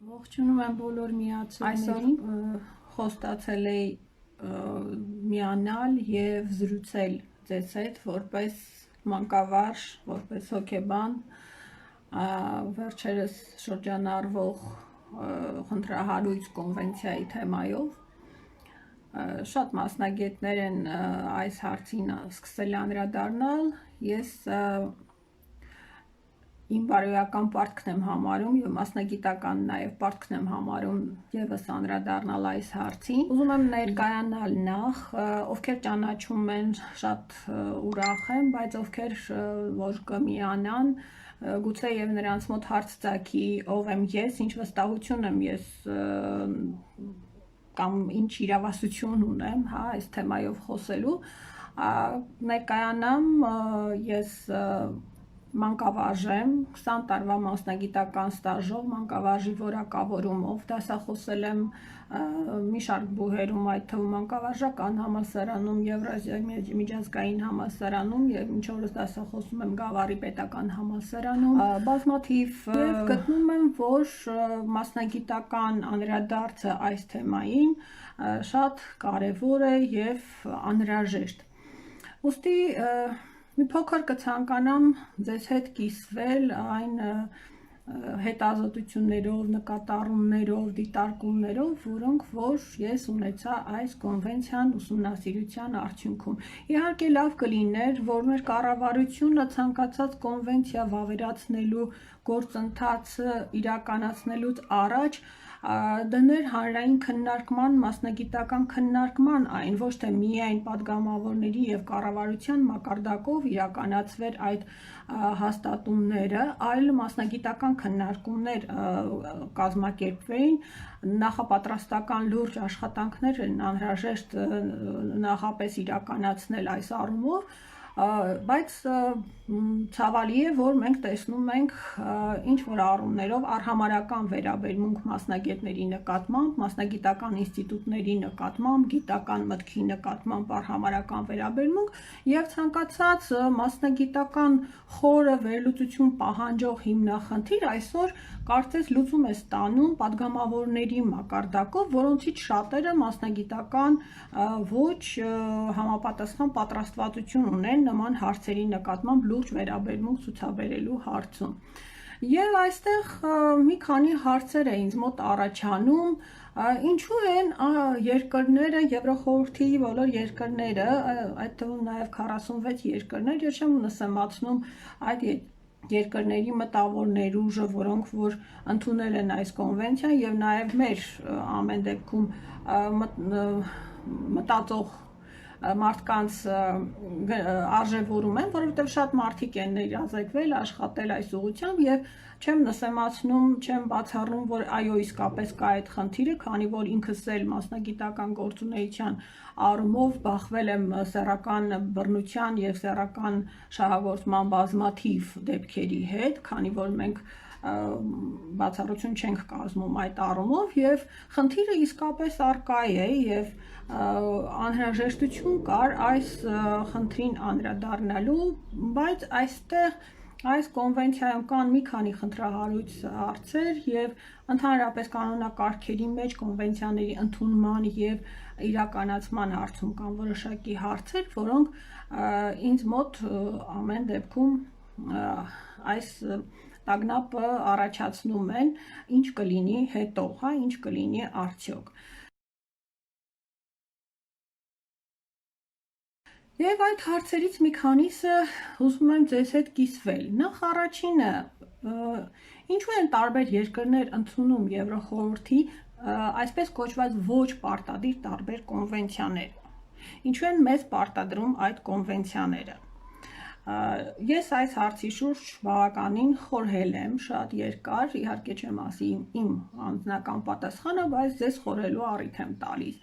Ողջունում եմ բոլոր միացողներին, խոստացել էի միանալ և զրուցել ձեզ հետ որպես մանկավարժ, որպես հոգեբան, վերջերս շրջանառվող խնդրահարույց կոնվենցիայի թեմայով։ Շատ մասնագետներ են այս հարցին սկսել անդրադառնալ, ես իմ բարոյական պարտքն եմ համարում և մասնագիտական նաև պարտքն եմ համարում ևս անդրադառնալ այս հարցին։ Ուզում եմ ներկայանալ նախ, ովքեր ճանաչում են, շատ ուրախ եմ, բայց ովքեր որ կմիանան, գուցե և նրանց մոտ հարց ծագի ով եմ ես, ինչ վստահություն եմ ես կամ ինչ իրավասություն ունեմ այս թեմայով խոսելու, ներկայանամ, ես մանկավարժ եմ, 20 տարվա մասնագիտական ստաժով, մանկավարժի որակավորումով, դասախոսել եմ մի շարք բուհերում, այդ թվում մանկավարժական համալսարանում, Եվրազիայի միջազգային համալսարանում և մինչ օրս դասախոսում եմ Գավառի պետական համալսարանում, բազմաթիվ և գտնում եմ, որ մասնագիտական անդրադարձը այս թեմային շատ կարևոր է և անհրաժեշտ։ Ուստի մի փոքր կցանկանամ ձեզ հետ կիսվել այն հետազոտություններով, նկատառումներով, դիտարկումներով, որոնք որ ես ունեցա այս կոնվենցիան ուսումնասիրության արդյունքում։ Իհարկե լավ կլիներ, որ մեր կառավարությունը ցանկացած կոնվենցիա վավերացնելու գործընթացը իրականացնելուց առաջ դներ հանրային քննարկման, մասնագիտական քննարկման այն, ոչ թե միայն падգամավորների և կառավարության մակարդակով իրականացվեր այդ հաստատումները, այլ մասնագիտական քննարկումներ կազմակերպվեին, նախապատրաստական լուրջ աշխատանքներ են անհրաժեշտ նախապես իրականացնել այս առումով, բայց ցավալի է, որ մենք տեսնում ենք ինչ-որ առումներով արհամարհական վերաբերմունք մասնագետների նկատմամբ, մասնագիտական ինստիտուտների նկատմամբ, գիտական մտքի նկատմամբ արհամարհական վերաբերմունք և ցանկացած մասնագիտական խորը վերլուծություն պահանջող հիմնախնդիր այսօր կարծես լուծում է ստանում падգամավորների մակարդակով, որոնցից շատերը մասնագիտական ոչ համապատասխան պատրաստվածություն ունեն նման հարցերի նկատմամբ լուրջ վերաբերմունք ցուցաբերելու հարցում։ Եվ այստեղ մի քանի հարցեր է ինձ մոտ առաջանում, ինչու են երկրները, Եվրոխորհրդի բոլոր երկրները, այդ թվում նաև 46 երկրներ, ես չեմ նսեմացնում այդ երկրների մտավոր ներուժը, որոնք որ ընդունել են այս կոնվենցիան և նաև մեր ամեն դեպքում մտածող մարդկանց արժևորում են, որովհետև շատ մարդիկ են ներազեկվել, աշխատել այս ուղղությամբ և չեմ նսեմացնում, չեմ բացառում, որ այո իսկապես կա այդ խնդիրը, քանի որ ինքս էլ մասնագիտական գործունեության առումով բախվել եմ սեռական բռնության և սեռական շահագործման բազմաթիվ դեպքերի հետ, քանի որ մենք բացառություն չենք կազմում այդ առումով և խնդիրը իսկապես առկա է և անհրաժեշտություն կար այս խնդրին անդրադառնալու, բայց այստեղ այս կոնվենցիայում կան մի քանի խնդրահարույց հարցեր և ընդհանրապես կանոնակարգերի մեջ կոնվենցիաների ընդունման և իրականացման հարցում կան որոշակի հարցեր, որոնք ինձ մոտ ամեն դեպքում այս տագնապը առաջացնում են, ինչ կլինի հետո, ինչ կլինի արդյոք։ Եվ այդ հարցերից մի քանիսը ուզում եմ ձեզ հետ կիսվել։ Նախ առաջինը, ինչու են տարբեր երկրներ ընդունում Եվրոխորհրդի այսպես կոչված ոչ պարտադիր տարբեր կոնվենցիաներ։ Ինչու են մեզ պարտադրում այդ կոնվենցիաները։ Ես այս հարցի շուրջ բավականին խորհել եմ շատ երկար, իհարկե չեմ ասի իմ անձնական պատասխանը, բայց ձեզ խորհելու առիթ եմ տալիս։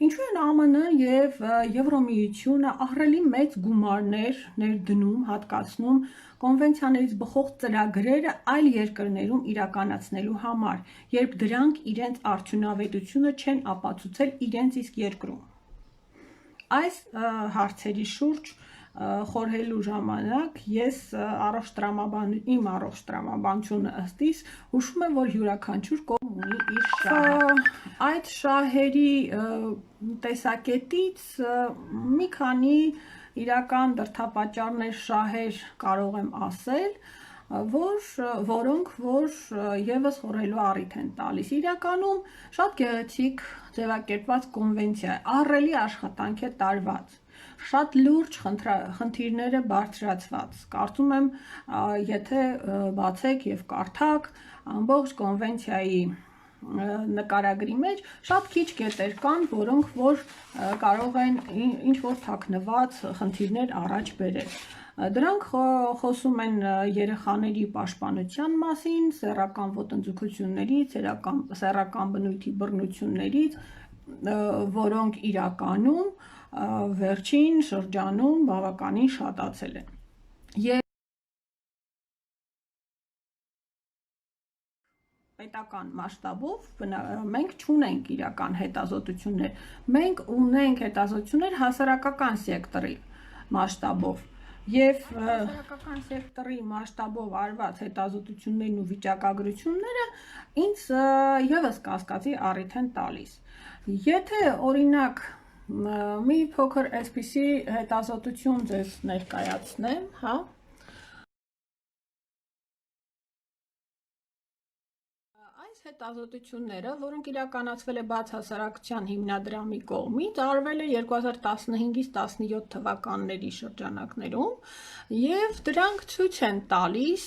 Ինչու են ԱՄՆ և Եվրոմիությունը ահռելի մեծ գումարներ ներդնում, հատկացնում կոնվենցիաներից բխող ծրագրերը այլ երկրներում իրականացնելու համար, երբ դրանք իրենց արդյունավետությունը չեն ապացուցել իրենց իսկ երկրում։ Այս հարցերի շուրջ խորհելու ժամանակ ես իմ առողջ տրամաբանությունը ըստիս հուշում եմ, որ յուրաքանչյուր կողմ ունի իր շահը։ Այդ շահերի տեսակետից մի քանի իրական դրդապատճառներ, շահեր կարող եմ ասել, որոնք եւս խորհելու առիթ են տալիս։ Իրականում շատ գեղեցիկ ձևակերպված կոնվենցիա է, ահռելի աշխատանք է տարված, շատ լուրջ խնդիրները բարձրացված։ Կարծում եմ, եթե բացեք եւ կարդաք ամբողջ կոնվենցիայի նկարագրի մեջ շատ քիչ կետեր կան, որոնք կարող են ինչ-որ թաքնված խնդիրներ առաջ բերել։ Դրանք խոսում են երեխաների պաշտպանության մասին, սեռական ոտնձգություններից, սեռական բնույթի բռնություններից, որոնք իրականում վերջին շրջանում բավականին շատացել են։ Պետական մասշտաբով մենք չունենք իրական հետազոտություններ, մենք ունենք հետազոտություններ հասարակական սեկտորի մասշտաբով եւ հասարակական սեկտորի մասշտաբով արված հետազոտություններն ու վիճակագրությունները ինձ եւս կասկածի առիթ են տալիս։ Եթե օրինակ մի փոքր այսպիսի հետազոտություն ձեզ ներկայացնեմ, հա, այս հետազոտությունները, որոնք իրականացվել է բացահասարակության հիմնադրամի կողմից, արվել է 2015-ից 17 թվականների շրջանակներում եւ դրանք ցույց են տալիս,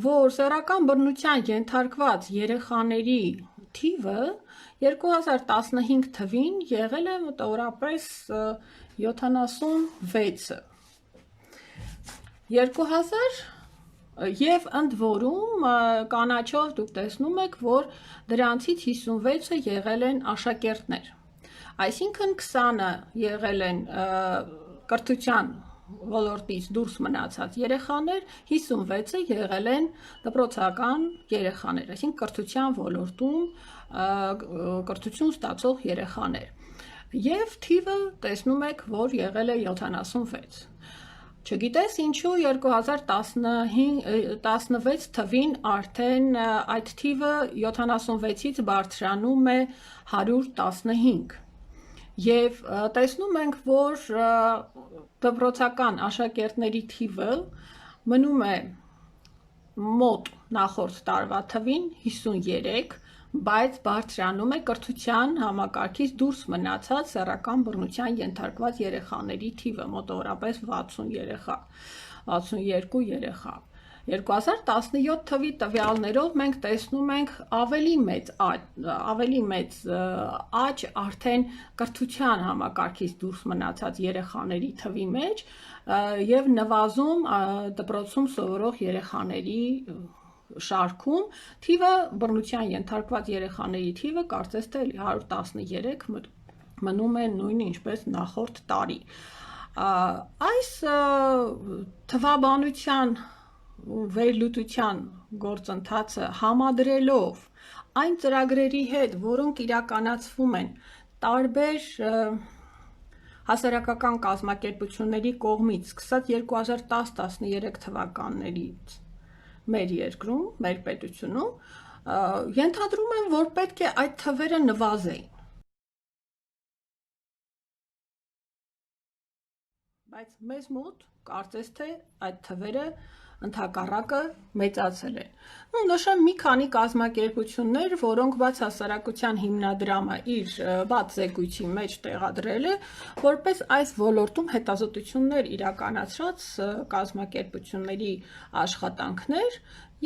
որ սեռական բռնության ենթարկված երեխաների թիվը 2015 թվին եղել է մոտավորապես 76-ը։ 2000 Եվ ընդ որում կանաչով դուք տեսնում եք, որ դրանցից 56-ը եղել են աշակերտներ, այսինքն 20-ը եղել են կրթության ոլորտից դուրս մնացած երեխաներ, 56-ը եղել են դպրոցական երեխաներ, այսինքն կրթության ոլորտում կրթություն ստացող երեխաներ, եւ թիվը տեսնում եք, որ եղել է 76։ Չգիտես ինչու 2016 թվին արդեն այդ թիվը 76-ից բարձրանում է 115 եւ տեսնում ենք, որ դպրոցական աշակերտների թիվը մնում է մոտ նախորդ տարվա թվին 53, բայց բարձրանում է կրթության համակարգից դուրս մնացած սեռական բռնության ենթարկված երեխաների թիվը, մոտավորապես 60 երեխա, 62 երեխա։ 2017 թվի տվյալներով մենք տեսնում ենք ավելի մեծ աճ արդեն կրթության համակարգից դուրս մնացած երեխաների թվի մեջ եւ նվազում դպրոցում սովորող երեխաների շարքում թիվը բռնության ենթարկված երեխաների թիվը կարծես թե 113 մնում է նույնը ինչպես նախորդ տարի։ Այս թվաբանության վերլուծության գործընթացը համադրելով այն ծրագրերի հետ, որոնք իրականացվում են տարբեր հասարակական կազմակերպությունների կողմից սկսած 2010-13 թվականներից մեր երկրում, մեր պետությունում, ենթադրում եմ, որ պետք է այդ թվերը նվազեին։ Բայց մեզ մոտ կարծես թե այդ թվերը ընդհակառակը մեծացել են։ Նշեմ մի քանի կազմակերպություններ, որոնք բացահասարակության հիմնադրամը իր բաց զեկույցի մեջ տեղադրել է, որպես այս ոլորտում հետազոտություններ իրականացրած կազմակերպությունների աշխատանքներ,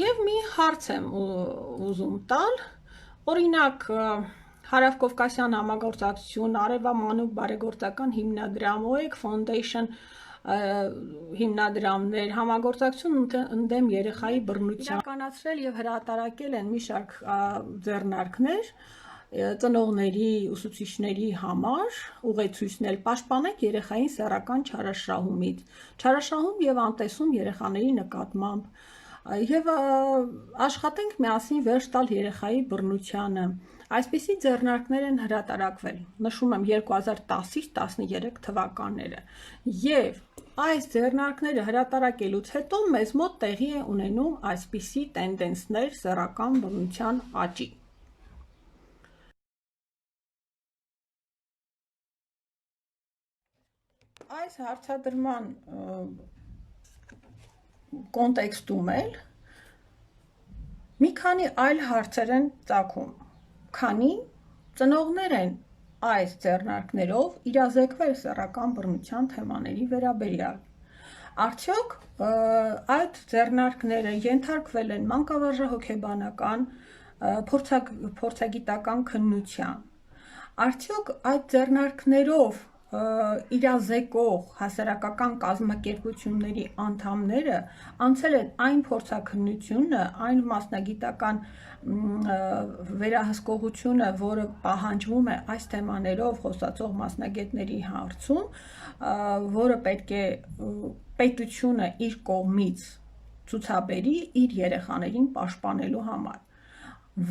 եւ մի հարց եմ ուզում տալ, օրինակ Հարավկովկասյան համագործակցություն, Արևամանուկ բարեգործական հիմնադրամ, OEC Foundation հիմնադրամներ, համագործակցություն ընդդեմ երեխայի բռնության իրականացրել եւ հրատարակել են մի շարք ձեռնարկներ ծնողների, ուսուցիչների համար, ուղեցույցներ պաշտպանեք երեխային սեռական չարաշահումից, չարաշահում եւ անտեսում երեխաների նկատմամբ եւ աշխատենք միասին վերջ տալ երեխայի բռնությանը, Այսպիսի ձեռնարկներ են հրատարակվել, նշում եմ 2010-ից 13 թվականները, եւ այս ձեռնարկները հրատարակելուց հետո մեզ մոտ տեղի է ունենում այսպիսի տենդենսներ սեռական բնության աճի։ Այս հարցադրման կոնտեքստում էլ մի քանի այլ հարցեր են ծագում, քանի ծնողներ են այս ձեռնարկներով իրազեկվել սեռական բռնության թեմաների վերաբերյալ։ Արդյոք այդ ձեռնարկները ենթարկվել են մանկավարժահոգեբանական փորձագիտական քննության։ Արդյոք այդ ձեռնարկներով իրազեկող հասարակական կազմակերպությունների անդամները անցել են այն փորձաքննությունը, այն մասնագիտական վերահսկողությունը, որը պահանջվում է այս թեմաներով խոսացող մասնագետների հարցում, որը պետք է պետությունը իր կողմից ցուցաբերի իր երեխաներին պաշտպանելու համար։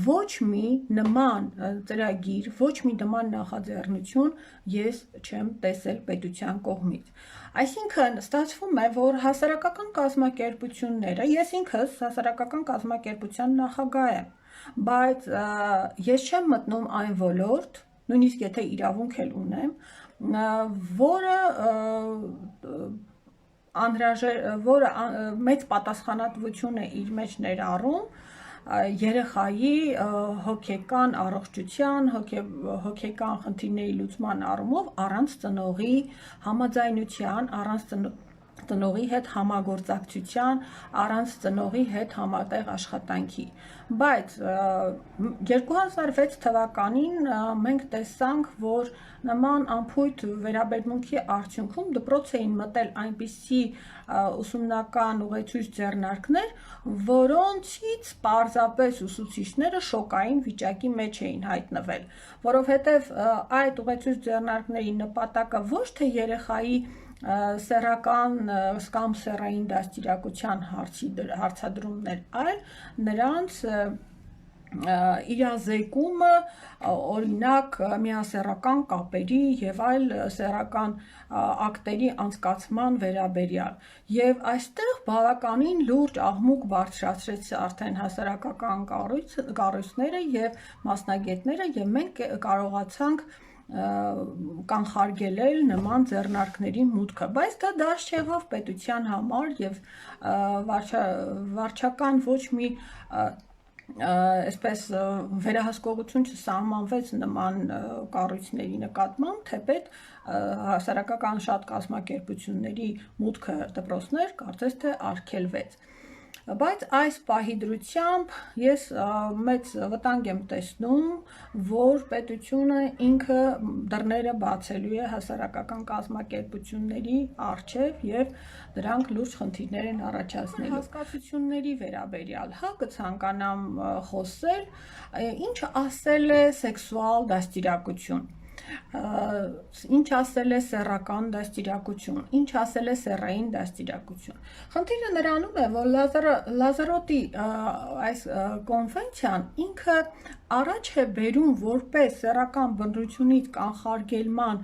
Ոչ մի նման ծրագիր, ոչ մի նման նախաձեռնություն ես չեմ տեսել պետության կողմից։ Այսինքն ստացվում է, որ հասարակական կազմակերպությունները, ես ինքս հասարակական կազմակերպության նախագահ եմ, բայց ես չեմ մտնում այն ոլորտ, նույնիսկ եթե իրավունք էլ ունեմ, որը մեծ պատասխանատվություն է իր մեջ ներառում երեխայի հոգեկան առողջության, հոգեկան խնդիրների լուծման առումով առանց ծնողի համաձայնության, առանց ծնողի հետ համագործակցության, առանց ծնողի հետ համատեղ աշխատանքի։ Բայց 2006 թվականին մենք տեսանք, որ նման անփույթ վերաբերմունքի արդյունքում դպրոց էին մտել այնպիսի ուսումնական ուղեցույց ձեռնարկներ, որոնցից պարզապես ուսուցիչները շոկային վիճակի մեջ էին հայտնվել, որովհետև այդ ուղեցույց ձեռնարկների նպատակը ոչ թե երեխայի սեռական կամ սեռային դաստիարակության հարցադրումներ, այլ նրանց իրազեկումը, օրինակ միասեռական կապերի եւ այլ սեռական ակտերի անցկացման վերաբերյալ։ Եվ այստեղ բավականին լուրջ աղմուկ բարձրացրեց արդեն հասարակական կառույցները եւ մասնագետները, եւ մենք կարողացանք կանխարգելել նման ձեռնարկների մուտքը, բայց դա դաշ չեղավ պետության համար եւ վարչական ոչ մի այսպես վերահսկողություն չսահմանվեց նման կառույցների նկատմամբ, թեպետ հասարակական շատ կազմակերպությունների մուտքը դպրոցներ կարծես թե արգելվեց։ Բայց այս պահի դրությամբ ես մեծ վտանգ եմ տեսնում, որ պետությունը ինքը դռները բացելու է հասարակական կազմակերպությունների առջև եւ դրանք լուրջ խնդիրներ են առաջացնելու։ Հասկացությունների վերաբերյալ կցանկանամ խոսել, ինչ ասել է սեքսուալ դաստիարակություն, ինչ ասել է սեռական դաստիարակություն, ինչ ասել է սեռային դաստիարակություն։ Խնդիրը նրանում է, որ Լազարոտի այս կոնվենցիան ինքը առաջ է բերում որպես սեռական բնությունից կանխարգելման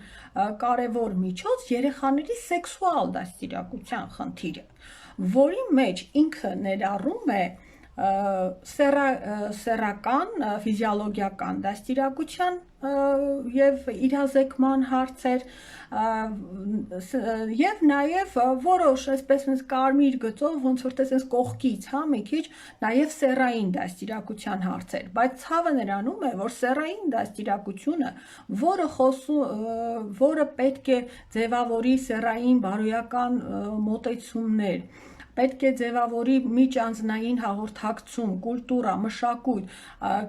կարևոր միջոց երեխաների սեքսուալ դաստիարակության խնդիրը, որի մեջ ինքը ներառում է սեռական ֆիզիոլոգիական դաստիարակության եւ իրազեկման հարցեր եւ նաեւ որոշ այսպես կարմիր գծով ոնց որ տեսես կողքից, մի քիչ նաեւ սեռային դաստիարակության հարցեր, բայց ցավը նրանում է, որ սեռային դաստիարակությունը, որը պետք է ձևավորի սեռային բարոյական մոտեցումներ, պետք է ձևավորի միջանձնային հաղորդակցում, կուլտուրա, մշակույթ,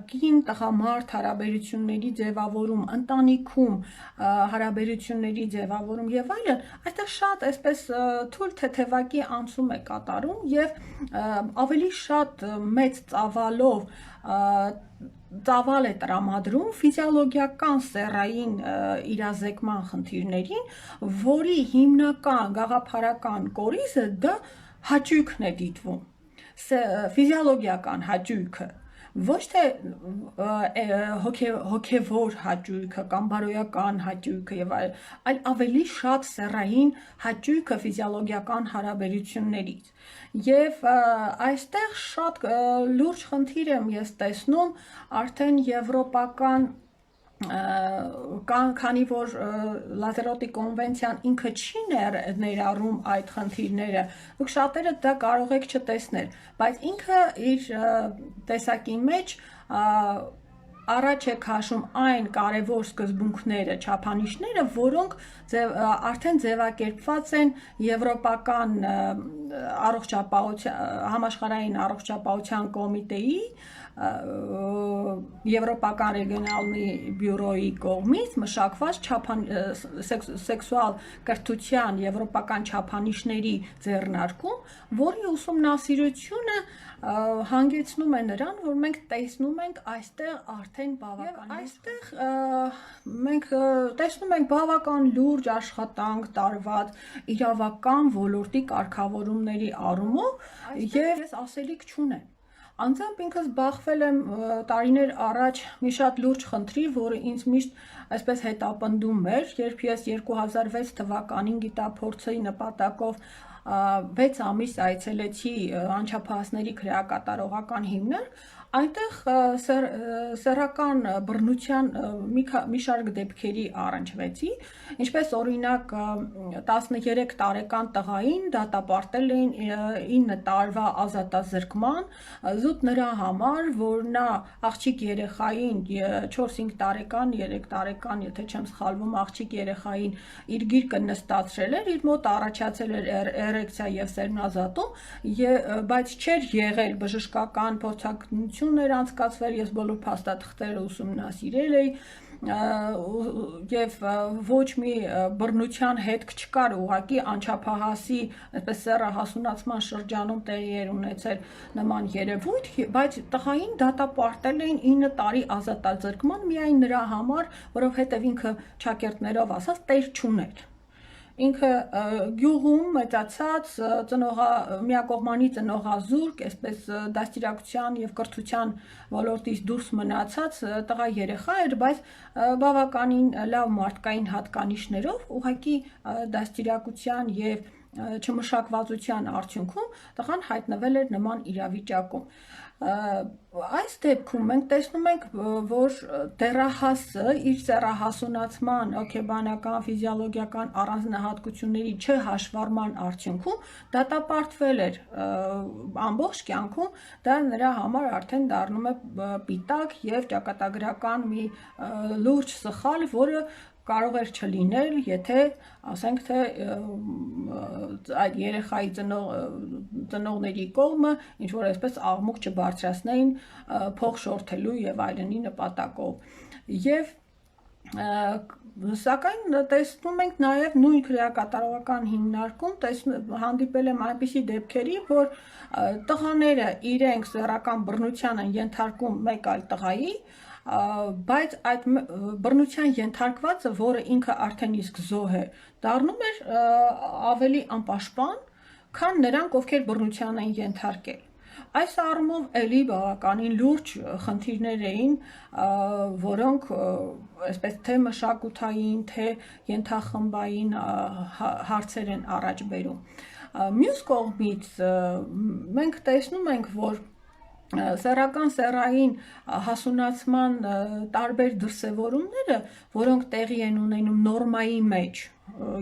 կին-տղամարդ հարաբերությունների ձևավորում, ընտանիքում հարաբերությունների ձևավորում եւ այլն, այստեղ շատ այսպես թույլ թեթևակի անցում է կատարում եւ ավելի շատ մեծ ծավալ է տրամադրում ֆիզիոլոգիական սեռային իրազեկման խնդիրներին, որի հիմնական գաղափարական կորիզը դա հաճույքն է դիտվում, ֆիզիոլոգիական հաճույքը, ոչ թե հոգևոր հաճույքը կամ բարոյական հաճույքը եւ այլ ավելի շատ սեռային հաճույքը ֆիզիոլոգիական հարաբերություններից եւ այստեղ շատ լուրջ խնդիր եմ ես տեսնում արդեն եվրոպական քանի որ Լազարոտի կոնվենցիան ինքը չի ներառում այդ խնդիրները, դուք շատերը դա կարող եք չտեսնել, բայց ինքը իր տեսակի մեջ առաջ է քաշում այն կարևոր սկզբունքները, չափանիշները, որոնք արդեն ձևակերպված են եվրոպական համաշխարհային առողջապահության կոմիտեի Եվրոպական ռեգիոնալի բյուրոյի կողմից մշակված սեքսուալ կրթության եվրոպական չափանիշների ձեռնարկում, որի ուսումնասիրությունը հանգեցնում է նրան, որ մենք տեսնում ենք այստեղ արդեն բավական այստեղ մենք տեսնում ենք բավական լուրջ աշխատանք տարված իրավական ոլորտի կարգավորումների առումով եւ ես ասելիք չունեմ Անձամբ ինքս բախվել եմ տարիներ առաջ մի շատ լուրջ խնդրի, որը ինձ միշտ այսպես հետապնդում էր, երբ ես 2006 թվականին գիտափորձի նպատակով 6 ամիս այցելեցի անչափահասների քրեակատարողական հիմնարկ, այնտեղ սեռական բռնության մի շարք դեպքերի առնչվեցի, ինչպես օրինակ 13 տարեկան տղային դատապարտել էին 9 տարվա ազատազրկման, զուտ նրա համար, որ նա աղջիկ երեխային 4-5 տարեկան, 3 տարեկան, եթե չեմ սխալվում, աղջիկ երեխային իր գիրկը նստացրել էր, իր մոտ առաջացել էր էրեկցիա եւ սերմնազատում, բայց չէր եղել բժշկական փորձակնություն անցկացվել, ես բոլոր փաստաթղթերը ուսումնասիրել էի եւ ոչ մի բռնության հետք չկար, ուղղակի անչափահասի, այսպես սեռահասունացման շրջանում տեղի էր ունեցել նման երևույթ, բայց տղային դատապարտել էին 9 տարի ազատազրկման միայն նրա համար, որովհետեւ ինքը ճակերտներով ասած տեր չուներ Ինքը գյուղում մեծացած միակողմանի ծնողազուրկ, այսպես դաստիարակության եւ կրթության ոլորտից դուրս մնացած տղա երեխա էր, բայց բավականին լավ մարդկային հատկանիշներով, ուղղակի դաստիարակության եւ չմշակվածության արդյունքում տղան հայտնվել էր նման իրավիճակում Այս դեպքում մենք տեսնում ենք, որ դեռահասը իր սեռահասունացման, օքեբանական, ֆիզիոլոգիական առանձնահատկությունների չհաշվառման արդյունքում դատապարտվել էր ամբողջ կյանքում, դա նրա համար արդեն դառնում է պիտակ եւ ճակատագրական մի լուրջ սխալ, որը կարող էր չլինել, եթե ասենք թե այդ երեխայի ծնողների կողմը ինչ որ այսպես աղմուկ չբարձրացնեին փող շորթելու եւ այլնի նպատակով եւ սակայն տեսնում ենք նաեւ նույն քրեակատարողական հիմնարկում հանդիպել եմ այնպիսի դեպքերի որ տղաները իրենք սեռական բռնության են ենթարկում մեկ այլ տղայի բայց այդ բռնության ենթարկվածը, որը ինքը արդեն իսկ զոհ է, դառնում էր ավելի անպաշտպան, քան նրանք, ովքեր բռնության են ենթարկել։ Այս առումով էլի բավականին լուրջ խնդիրներ էին, որոնք այսպես թե մշակութային, թե ենթախմբային հարցեր են առաջ բերում։ Մյուս կողմից մենք տեսնում ենք, որ Սեռական սեռային հասունացման տարբեր դրսևորումները, որոնք տեղի են ունենում նորմայի մեջ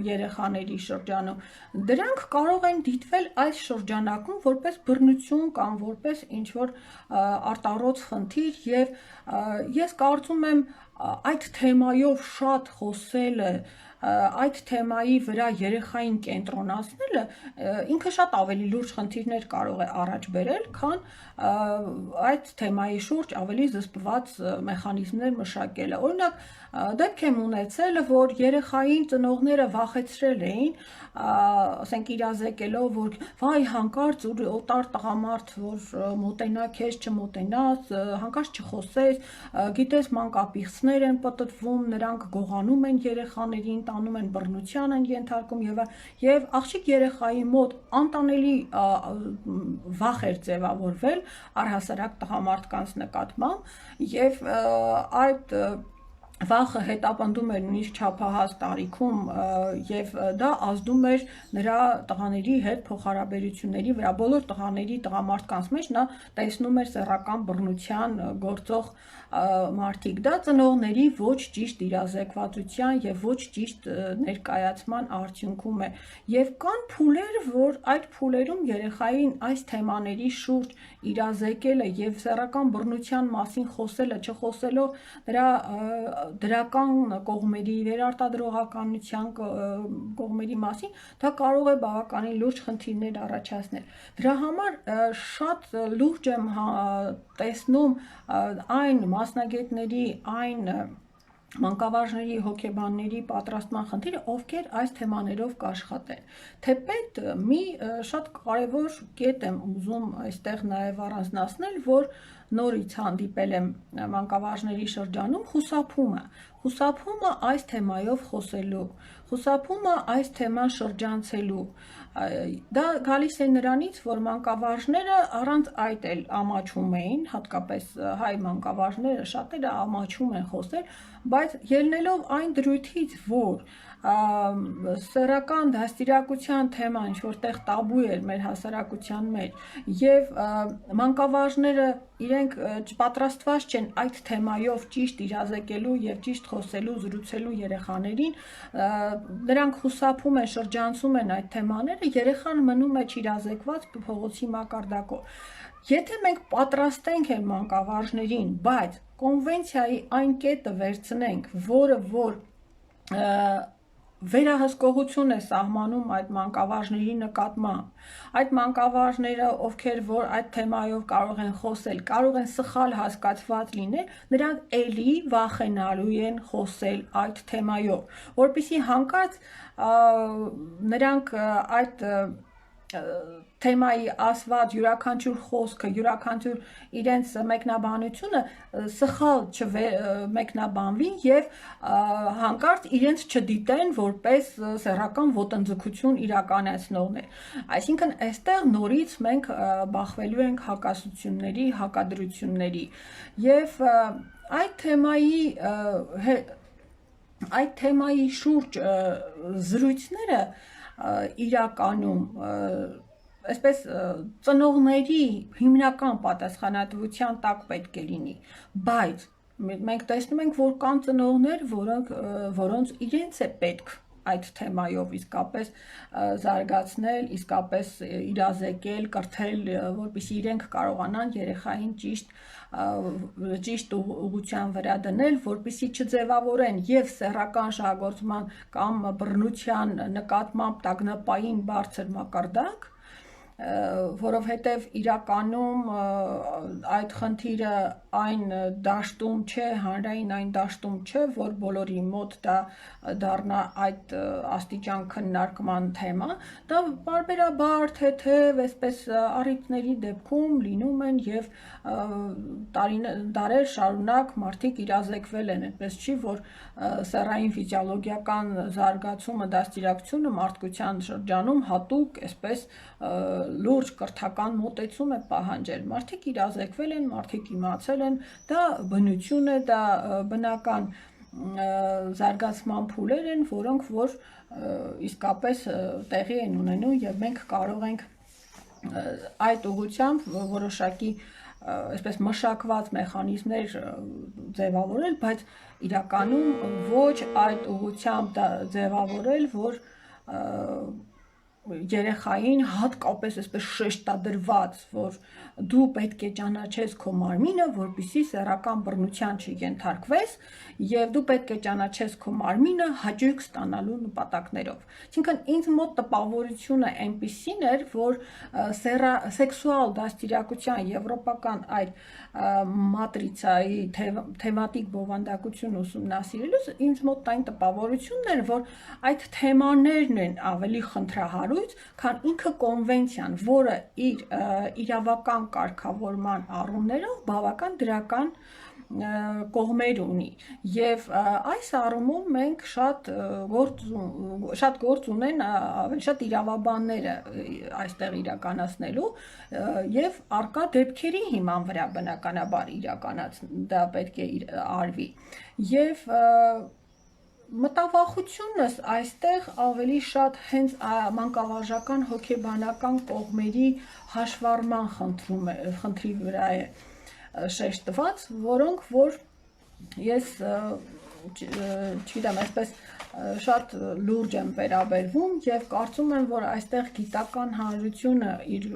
երեխաների շրջանում, դրանք կարող են դիտվել այս շրջանակում որպես բռնություն կամ որպես ինչ-որ արտառոց խնդիր եւ ես կարծում եմ այդ թեմայով շատ խոսելը այդ թեմայի վրա երեխային կենտրոնացնելը ինքը շատ ավելի լուրջ խնդիրներ կարող է առաջ բերել, քան այդ թեմայի շուրջ ավելի զսպված մեխանիզմներ մշակելը։ Օրինակ, դեպք եմ ունեցել, որ երեխային ծնողները վախեցրել էին, ասենք իրազեկելով, որ վայ հանկարծ օտար տղամարդ, որ մոտենա քեզ չմոտենաս, հանկարծ չխոսես, գիտես մանկապիղծներ կյանքներ են պտտվում, նրանք գողանում են երեխաներին, տանում են բռնության են ենթարկում եւ աղջիկ երեխայի մոտ անտանելի վախ էր ձևավորվել առհասարակ տղամարդկանց նկատմամբ եւ այդ վախը հետապնդում էր նույնիսկ չափահաս տարիքում եւ դա ազդում էր նրա տղաների հետ փոխհարաբերությունների վրա բոլոր տղամարդկանց մեջ նա տեսնում էր սեռական բռնության գործող մարդիկ դա ծնողների ոչ ճիշտ իրազեկվածության եւ ոչ ճիշտ ներկայացման արդյունքում է եւ կան փուլեր որ այդ փուլերում երեխային այս թեմաների շուրջ իրազեկելը եւ սեռական բռնության մասին խոսելը չխոսելով դրա դրական կողմերի վերարտադրողականության կողմերի մասին դա կարող է բավականին լուրջ խնդիրներ առաջացնել դրա համար շատ լուրջ եմ տեսնում այն մասնագետների այն մանկավարժների հոգեբանների պատրաստման խնդիրը ովքեր այս թեմաներով կաշխատեն թեպետ մի շատ կարևոր կետ եմ ուզում այստեղ նաև առանձնացնել որ նորից հանդիպել եմ մանկավարժների շրջանում խուսափումը այս թեմայով խոսելու խուսափումը այս թեման շրջանցելու դա գալիս է նրանից որ մանկավարժները առանց այդ էլ ամաչում էին հատկապես հայ մանկավարժները շատերը ամաչում են խոսել բայց ելնելով այն դրույթից որ սեռական դաստիարակության թեման ինչ որտեղ տաբու էր մեր հասարակության մեջ եւ մանկավարժները իրենք պատրաստված չեն այդ թեմայով ճիշտ իրազեկելու եւ ճիշտ խոսելու զրուցելու երեխաներին նրանք խուսափում են շրջանցում են այդ թեմաները երեխան մնում է չիրազեկված փողոցի մակարդակով եթե մենք պատրաստենք են մանկավարժներին բայց կոնվենցիայի այն կետը վերցնենք որը որ վերահսկողություն է սահմանում այդ մանկավարժների նկատմամբ այդ մանկավարժները ովքեր որ այդ թեմայով կարող են խոսել կարող են սխալ հասկացված լինել նրանք էլի վախենալու են խոսել այդ թեմայով որպեսզի հանկարծ նրանք այդ թեմայի ասված յուրաքանչյուր խոսքը յուրաքանչյուր իրենց մեկնաբանությունը սխալ չմեկնաբանվի եւ հանկարծ իրենց չդիտեն որպես սեռական ոտնձգություն իրականացնողներ այսինքն այստեղ նորից մենք բախվելու ենք հակասությունների հակադրությունների եւ այդ թեմայի շուրջ զրույցները իրականում այսպես ծնողների հիմնական պատասխանատվության տակ պետք է լինի բայց մենք տեսնում ենք որ կան ծնողներ որոնց իրենց է պետք այդ թեմայով իսկապես զարգացնել, իսկապես իրազեկել, կրթել, որպեսզի իրենք կարողանան երեխային ճիշտ ուղղության վրա դնել, որպեսզի չձևավորեն եւ սեռական շահագործման կամ բռնության նկատմամբ տագնապային բարձր մակարդակ որովհետև իրականում այդ խնդիրը այն դաշտում չէ, հանրային այն դաշտում չէ, որ բոլորի մոտ դա դառնա այդ աստիճան քննարկման թեմա, դա պարբերաբար թեթև այսպես առիթների դեպքում լինում են եւ դարեր շարունակ մարդիկ իրազեկվել են, այդպես չի, որ սեռային ֆիզիոլոգիական զարգացումը, դաստիարակությունը մարդկության շրջանում հատուկ այսպես լուրջ կրթական մոտեցում է պահանջել, մարդիկ իրազեկվել են, մարդիկ իմացել են, դա բնություն է, դա բնական զարգացման փուլեր են, որոնք որ իսկապես տեղի են ունենում եւ մենք կարող ենք այդ ուղղությամբ որոշակի այսպես մշակված մեխանիզմներ ձևավորել, բայց իրականում ոչ այդ ուղղությամբ ձևավորել, որ երեխային հատկապես այսպես շեշտադրված, որ դու պետք է ճանաչես քո մարմինը, որպեսզի սեռական բռնության չենթարկվես, եւ դու պետք է ճանաչես քո մարմինը հաճույք ստանալու նպատակներով։ Այսինքն ինձ մոտ տպավորությունը այնպիսին էր, որ սեքսուալ դաստիարակության եվրոպական այդ մատրիցայի թեմատիկ բովանդակություն ուսումնասիրելուց ինձ մոտ այն տպավորությունն էր, որ այդ թեմաներն են ավելի խնդրահարույց, քան ինքը կոնվենցիան, որը իր իրավական կարգավորման առումներով բավական դրական կողմեր ունի եւ այս առումով մենք շատ գործ ունեն ավելի շատ իրավաբանները այստեղ իրականացնելու եւ արկա դեպքերի հիման վրա բնականաբար դա պետք է արվի եւ մտավախությունս այստեղ ավելի շատ հենց մանկավարժական հոգեբանական կողմերի հաշվառման խնդրի վրա է շեշտված, որոնք որ ես չգիտեմ, այսպես շատ լուրջ եմ վերաբերվում եւ կարծում եմ, որ այստեղ գիտական հանրությունը իր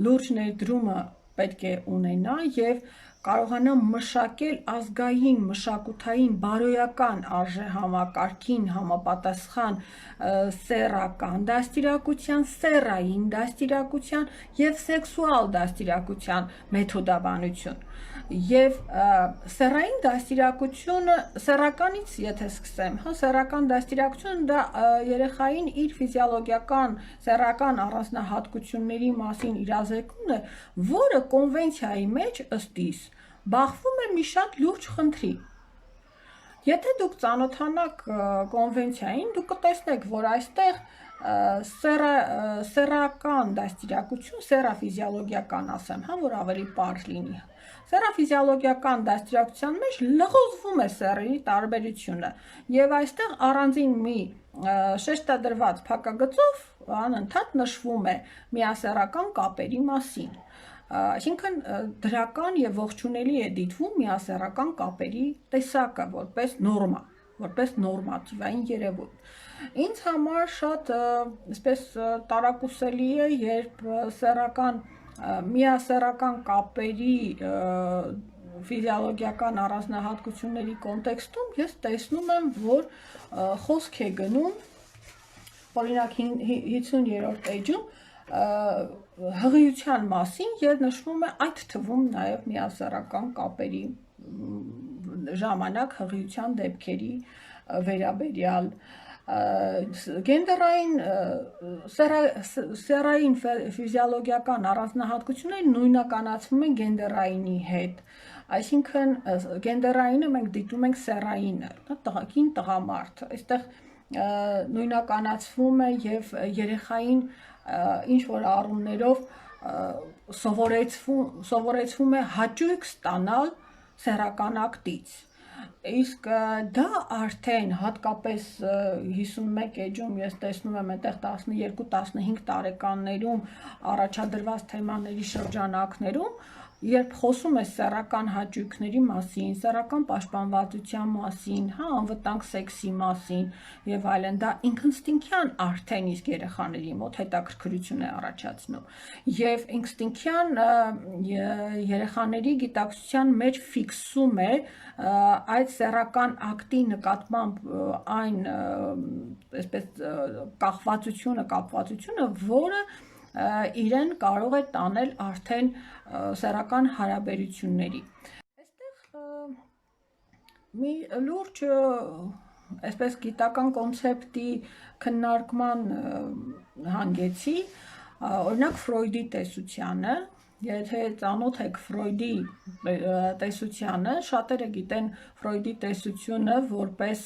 լուրջ ներդրումը պետք է ունենա եւ կարողանա մշակել ազգային, մշակութային, բարոյական արժեհամակարգին համապատասխան սեռական դաստիարակության, սեռային դաստիարակության եւ սեքսուալ դաստիարակության մեթոդաբանություն։ Եվ սեռային դաստիարակությունը, սեռականից եթե սկսեմ, սեռական դաստիարակությունը դա երեխային իր ֆիզիոլոգիական, սեռական առանձնահատկությունների մասին իրազեկումն է, որը կոնվենցիայի մեջ ըստ իս բախվում է մի շատ լուրջ խնդրի։ Եթե դուք ծանոթանաք կոնվենցիային, դուք կտեսնեք, որ այստեղ սեռական դաստիարակություն, սեռաֆիզիոլոգիական ասեմ, որ ավելի պարզ լինի։ Սեռաֆիզիոլոգիական դաստիարակության մեջ լղոզվում է սեռերի տարբերությունը եւ այստեղ առանձին մի շեշտադրված փակագծով անընդհատ նշվում է միասեռական կապերի մասին։ Այսինքն դրական եւ ողջունելի է դիտվում միասեռական կապերի տեսակը որպես նորմա, որպես նորմատիվային երևույթ։ Ինձ համար շատ այսպես տարակուսելի է, երբ միասեռական կապերի ֆիզիոլոգիական առանձնահատկությունների կոնտեքստում ես տեսնում եմ, որ խոսք է գնում օրինակ 50-րդ էջում հղիության մասին եւ նշվում է այդ թվում նաեւ միասեռական կապերի ժամանակ հղիության դեպքերի վերաբերյալ գենդերային սեռային ֆիզիոլոգիական առանձնահատկությունները նույնականացվում են գենդերայինի հետ, այսինքն գենդերայինը մենք դիտում ենք սեռայինը, կին տղամարդ, այստեղ նույնականացվում է եւ երեխային ինչ որ առումներով սովորեցվում է հաճույք ստանալ սեռական ակտից։ Իսկ դա արդեն հատկապես 51 էջում ես տեսնում եմ այդտեղ 12-15 տարեկաններում առաջադրված թեմաների շրջանակներում, երբ խոսում է սեռական հաճույքների մասին, սեռական պաշտպանվածության մասին, անվտանգ սեքսի մասին եւ այլն, դա ինստինկտյան արդեն իսկ երեխաների մոտ հետաքրքրություն է առաջացնում եւ ինստինկտյան երեխաների գիտակցության մեջ ֆիքսում է այդ սեռական ակտի նկատմամբ այն այսպես կապվածությունը, որը իրեն կարող է տանել արդեն սեռական հարաբերությունների։ Այստեղ մի լուրջ այսպես գիտական կոնցեպտի քննարկման հանգեցի, օրինակ Ֆրոյդի տեսությանը, եթե ծանոթ եք Ֆրոյդի տեսությանը, շատերը գիտեն Ֆրոյդի տեսությունը որպես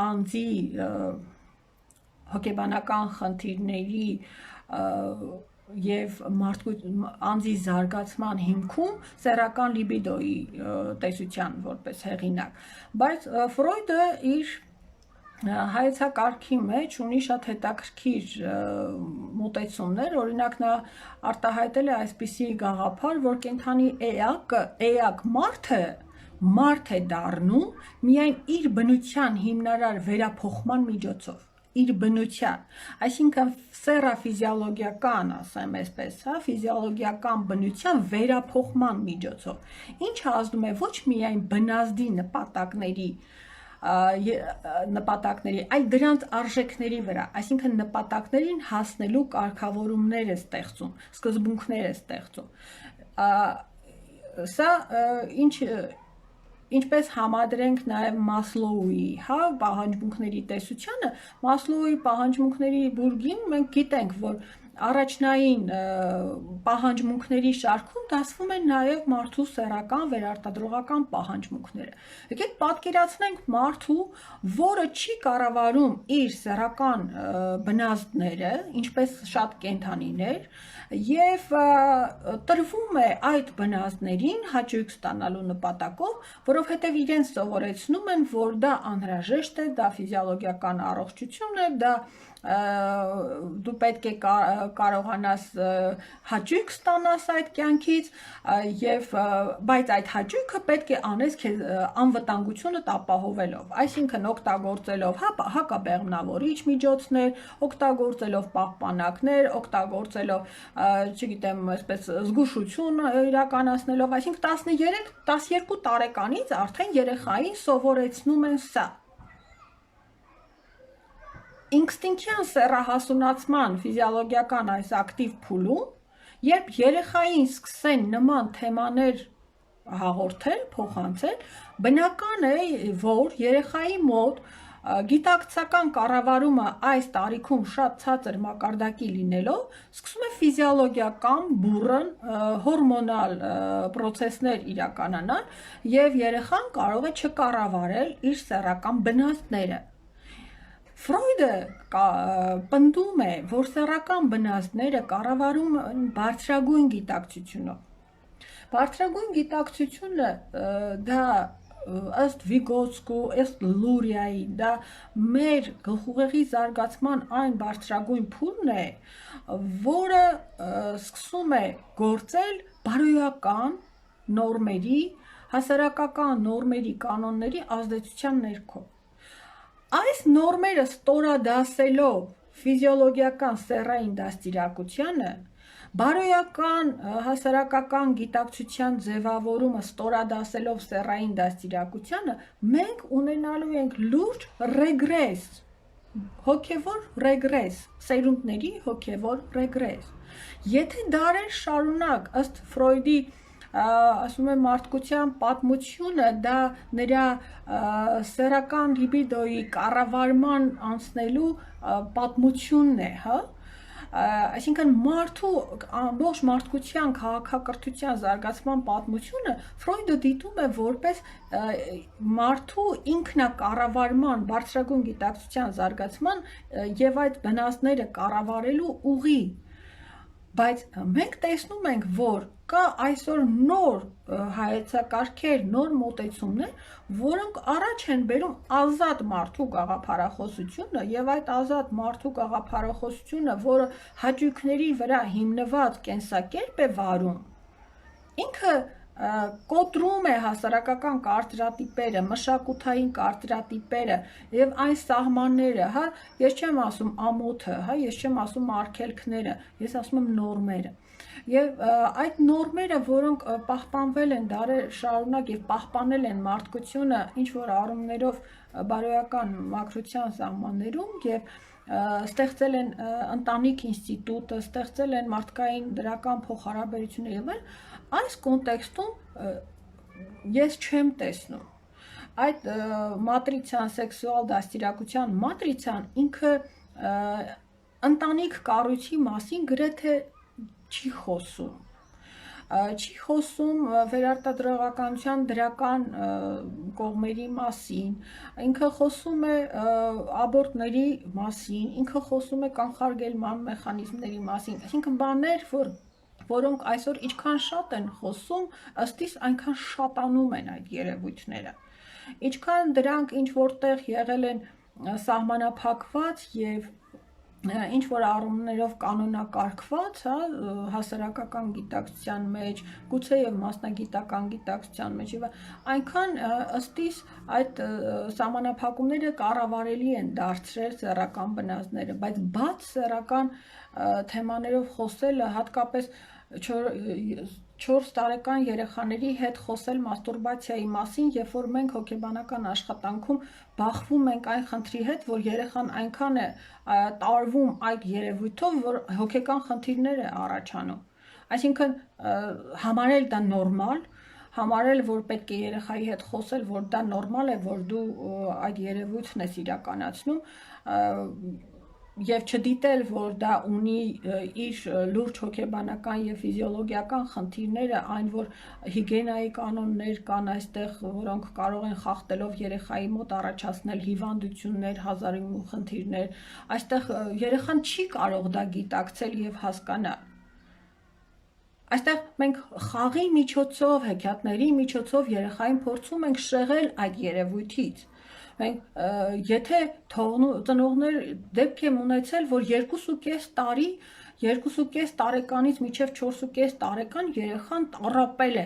անձի հոգեբանական խնդիրների եւ անձի զարգացման հիմքում սեռական լիբիդոյի տեսության որպես հեղինակ, բայց Ֆրոյդը իր հայեցակարգի մեջ ունի շատ հետաքրքիր մոտեցումներ, օրինակ նա արտահայտել է այսպիսի գաղափար, որ կենդանի էակ մարդ է դառնում միայն իր բնության հիմնարար վերափոխման միջոցով, իր բնության, այսինքն սեռաֆիզիոլոգիական, ասեմ այսպես, ֆիզիոլոգիական բնության վերափոխման միջոցով, ինչը ազդում է ոչ միայն բնազդի նպատակների, այլ դրանց արժեքների վրա, այսինքն նպատակներին հասնելու կարգավորումներ է ստեղծում, սկզբունքներ է ստեղծում։ Սա ինչպես համադրենք նաև Մասլոուի, պահանջմունքների տեսությանը, Մասլոուի պահանջմունքների բուրգին մենք գիտենք, որ առաջնային պահանջմունքների շարքում դասվում են նաև մարդու սեռական վերարտադրողական պահանջմունքները։ Եկեք պատկերացնենք մարդու, որը չի կառավարում իր սեռական բնազդները, ինչպես շատ կենդանիներ, եւ տրվում է այդ բնազդներին հաճույք ստանալու նպատակով, որովհետեւ իրեն սովորեցնում են, որ դա անհրաժեշտ է, դա ֆիզիոլոգիական առողջություն է, դա դու պետք է կարողանաս հաճույք ստանաս այդ կյանքից եւ բայց այդ հաճույքը պետք է անես քեզ անվտանգությունը ապահովելով, այսինքն օգտագործելով հակաբեղմնավորիչ միջոցներ, օգտագործելով պահպանակներ, օգտագործելով, չգիտեմ, այսպես զգուշություն իրականացնելով, այսինքն 13-12 տարեկանից արդեն երեխային սովորեցնում են սա։ Ինստինկտյան սեռահասունացման ֆիզիոլոգիական այս ակտիվ փուլում, երբ երեխային սկսեն նման թեմաներ հաղորդել, փոխանցել, բնական է, որ երեխայի մոտ գիտակցական կառավարումը այս տարիքում շատ ցածր մակարդակի լինելով, սկսում է ֆիզիոլոգիական բուռն հորմոնալ պրոցեսներ իրականանալ եւ երեխան կարող է չկառավարել իր սեռական բնազդները։ Ֆրոյդը պնդում է, որ սեռական բնազդները կառավարում են բարձրագույն գիտակցությունով։ Բարձրագույն գիտակցությունը դա ըստ Վիգոտսկու, ըստ Լուրիայի, դա մեր գլխուղեղի զարգացման այն բարձրագույն փուլն է, որը սկսում է գործել բարոյական նորմերի, հասարակական նորմերի, կանոնների ազդեցության ներքո։ Այս նորմերը ստորադասելով ֆիզիոլոգիական սեռային դաստիարակությանը, բարոյական հասարակական գիտակցության ձևավորումը ստորադասելով սեռային դաստիարակությանը, մենք ունենալու ենք լուրջ ռեգրես, հոգևոր ռեգրես, սերունդների հոգևոր ռեգրես։ Եթե դարեր շարունակ ըստ Ֆրոյդի ասում եմ մարդկության պատմությունը դա նրա սեռական լիբիդոյի կառավարման անցնելու պատմությունն է, հա? Այսինքն մարդու ամբողջ մարդկության քաղաքակրթության զարգացման պատմությունը Ֆրոյդը դիտում է որպես մարդու ինքնակառավարման բարձրագույն գիտակցության զարգացման եւ այդ բնազդները կառավարելու ուղի։ Բայց մենք տեսնում ենք, որ կա այսօր նոր հայեցակարգեր, նոր մոտեցումներ, որոնք առաջ են բերում ազատ մարդու գաղափարախոսությունը եւ այդ ազատ մարդու գաղափարախոսությունը, որը հաճույքների վրա հիմնված կենսակերպ է վարում, ինքը կոտրում է հասարակական կարծրատիպերը, մշակութային կարծրատիպերը եւ այն սահմանները, հա, ես չեմ ասում ամոթը, հա, ես չեմ ասում արգելքները, ես ասում եմ նորմերը։ Եվ այդ նորմերը, որոնք պահպանվել են դարեր շարունակ եւ պահպանել են մարդկությունը ինչ որ առումներով բարոյական մաքրության սահմաններում եւ ստեղծել են ընտանիք ինստիտուտը, ստեղծել են մարդկային դրական փոխհարաբերություններ եւ այլն, այս կոնտեքստում ես չեմ տեսնում այդ մատրիցան, սեքսուալ դաստիարակության մատրիցան ինքը ընտանիք կառույցի մասին գրեթե չի խոսում։ Չի խոսում վերարտադրողականության դրական կողմերի մասին, ինքը խոսում է աբորտների մասին, ինքը խոսում է կանխարգելման մեխանիզմների մասին, այսինքն բաներ, որոնք այսօր ինչքան շատ են խոսում, ըստ իս այնքան շատանում են այդ երևույթները։ Ինչքան դրանք ինչ որտեղ եղել են սահմանափակված եւ ինչ որ առումներով կանոնակարգված, հա, հասարակական գիտակցության մեջ, գուցե եւ մասնագիտական գիտակցության մեջ, եւ այնքան ըստ իս այդ սահմանափակումները կառավարելի են դարձրել սեռական բնազդները, բայց բաց սեռական թեմաներով խոսելը հատկապես 4 տարեկան երեխաների հետ խոսել մաստուրբացիայի մասին, երբ որ մենք հոգեբանական աշխատանքում բախվում ենք այն խնդրի հետ, որ երեխան այնքան է տարվում այդ երևույթով, որ հոգեկան խնդիրներ է առաջանում։ Այսինքն համարել դա նորմալ, համարել, որ պետք է երեխայի հետ խոսել, որ դա նորմալ է, որ դու այդ երևույթն ես իրականացնում, Եվ չդիտել, որ դա ունի իր լուրջ հոգեբանական եւ ֆիզիոլոգիական խնդիրները, այն որ հիգիենայի կանոններ կան այստեղ, որոնք կարող են խախտելով երեխայի մոտ առաջացնել հիվանդություններ, հազարի խնդիրներ, այստեղ երեխան չի կարող դա գիտակցել եւ հասկանալ։ Այստեղ մենք խաղի միջոցով, հեքիաթների միջոցով երեխային փորձում ենք շեղել այդ երևույթից։ Մենք եթե ծնողներ դեպք եմ ունեցել, որ 2.5 տարի, 2.5 տարեկանից մինչև 4.5 տարեկան երեխան տառապել է,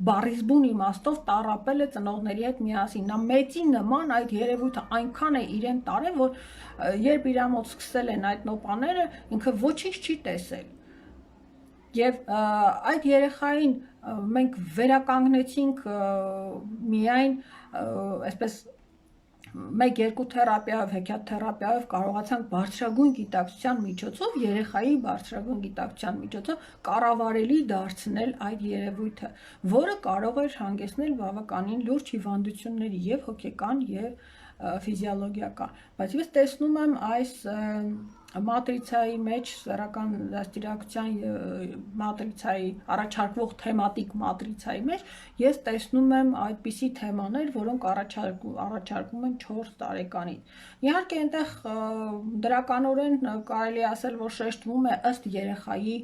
բառիզբուն իմաստով տառապել է ծնողների հետ միասին, նա մեծի նման այդ երևույթը այնքան է իրեն տարել, որ երբ իր մոտ սկսել են այդ նոպաները, ինքը ոչինչ չի տեսել։ Եվ այդ երեխային մենք վերականգնեցինք միայն այսպես 1-2 թերապիայով, հեքիաթ թերապիայով կարողացանք բարձրագույն գիտակցության միջոցով, երեխայի բարձրագույն գիտակցության միջոցով կառավարելի դարձնել այդ երևույթը, որը կարող էր հանգեցնել բավականին լուրջ հիվանդությունների եւ հոգեկան եւ ֆիզիոլոգիական, բայց ես տեսնում եմ այս մատրիցայի մեջ, սեռական դաստիարակության մատրիցայի առաջարկվող թեմատիկ մատրիցայի մեջ ես տեսնում եմ այդպիսի թեմաներ, որոնք առաջարկում են 4 տարեկանից։ Իհարկե այնտեղ դրականորեն կարելի ասել, որ շեշտվում է ըստ երեխայի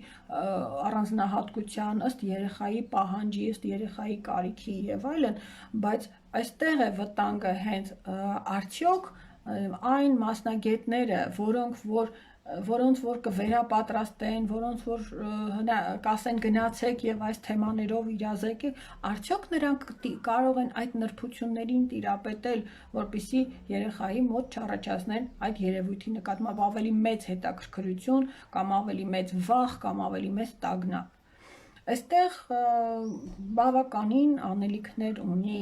առանձնահատկության, ըստ երեխայի պահանջի, ըստ երեխայի կարիքի եւ այլն, բայց այստեղ է վտանգը հենց արդյոք այն մասնագետները, որոնց որ կվերապատրաստեն, որոնց որ կասեն գնացեք եւ այս թեմաներով իրազեկեք, արդյոք նրանք կարող են այդ նրբություններին տիրապետել, որպեսզի երեխայի մոտ չառաջացնեն այդ երևույթի նկատմամբ ավելի մեծ հետաքրքրություն կամ ավելի մեծ վախ կամ ավելի մեծ տագնապ։ Այստեղ բավականին անելիքներ ունի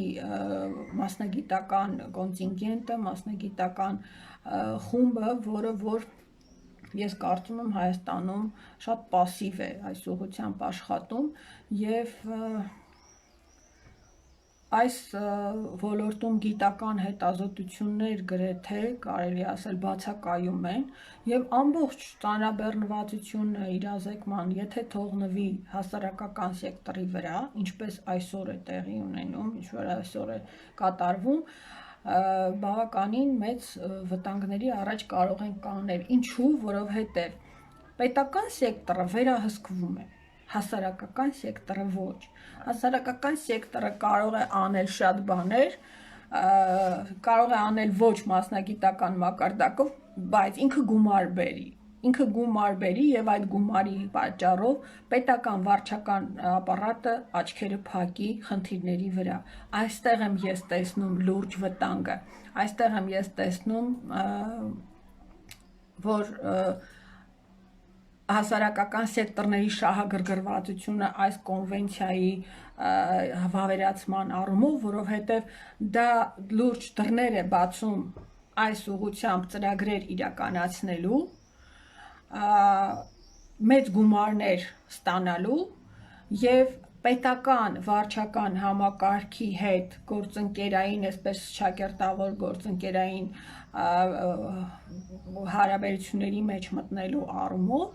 մասնագիտական կոնտինգենտը, մասնագիտական խումբը, որ ես կարծում եմ Հայաստանում շատ պասիվ է այս ուղղությամբ աշխատում եւ այս ոլորտում գիտական հետազոտություններ գրեթե կարելի ասել բացակայում են եւ ամբողջ ծանրաբեռնվածությունը իրազեկման, եթե թողնվի հասարակական սեկտորի վրա, ինչպես այսօր է տեղի ունենում, ինչ որ այսօր է կատարվում, բավականին մեծ վտանգների առաջ կարող են կանգնել։ Ինչու, որովհետեւ պետական սեկտորը վերահսկվում է, հասարակական սեկտորը ոչ։ Հասարակական սեկտորը կարող է անել շատ բաներ, կարող է անել ոչ մասնագիտական մակարդակով, բայց ինքը գումար բերի եւ այդ գումարի պատճառով պետական վարչական ապարատը աչքերը փակի խնդիրների վրա։ Այստեղ եմ ես տեսնում լուրջ վտանգը, այստեղ եմ ես տեսնում, որ հասարակական սեկտորների շահագրգռվածությունը այս կոնվենցիայի վավերացման առումով, որովհետև դա լուրջ դռներ է բացում այս ուղղությամբ ծրագրեր իրականացնելու, մեծ գումարներ ստանալու եւ պետական վարչական համակարգի հետ գործընկերային, այսպես շակերտավոր գործընկերային հարաբերությունների մեջ մտնելու առումով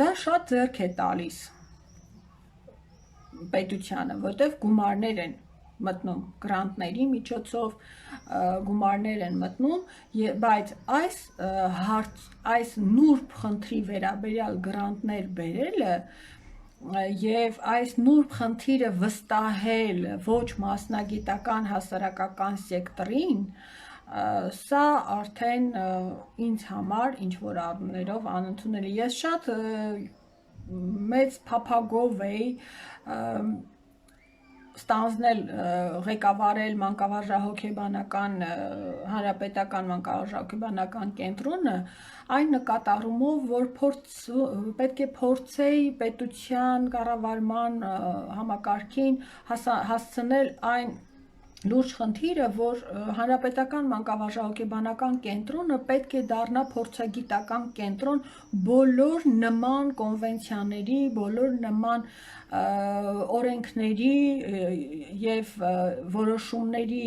դա շատ ձեռք է տալիս պետությանը, որտեղ գումարներ են մտնում գրանտների միջոցով, գումարներ են մտնում, բայց այս նուրբ խնդրի վերաբերյալ գրանտներ բերելը եւ այս նուրբ խնդիրը վստահել ոչ մասնագիտական հասարակական սեկտորին, սա արդեն ինձ համար ինչ որ առումներով անընդունելի։ Ես շատ մեծ փափագով էի ստանձնել, ղեկավարել մանկավարժահոգեբանական հանրապետական մանկավարժահոգեբանական կենտրոնը այն նկատառումով, որ պետք է փորձեի պետության կառավարման համակարգին հասցնել այն լուրջ խնդիրը, որ հանրապետական մանկավարժահոգեբանական կենտրոնը պետք է դառնա փորձագիտական կենտրոն բոլոր նման կոնվենցիաների, բոլոր նման օրենքների եւ որոշումների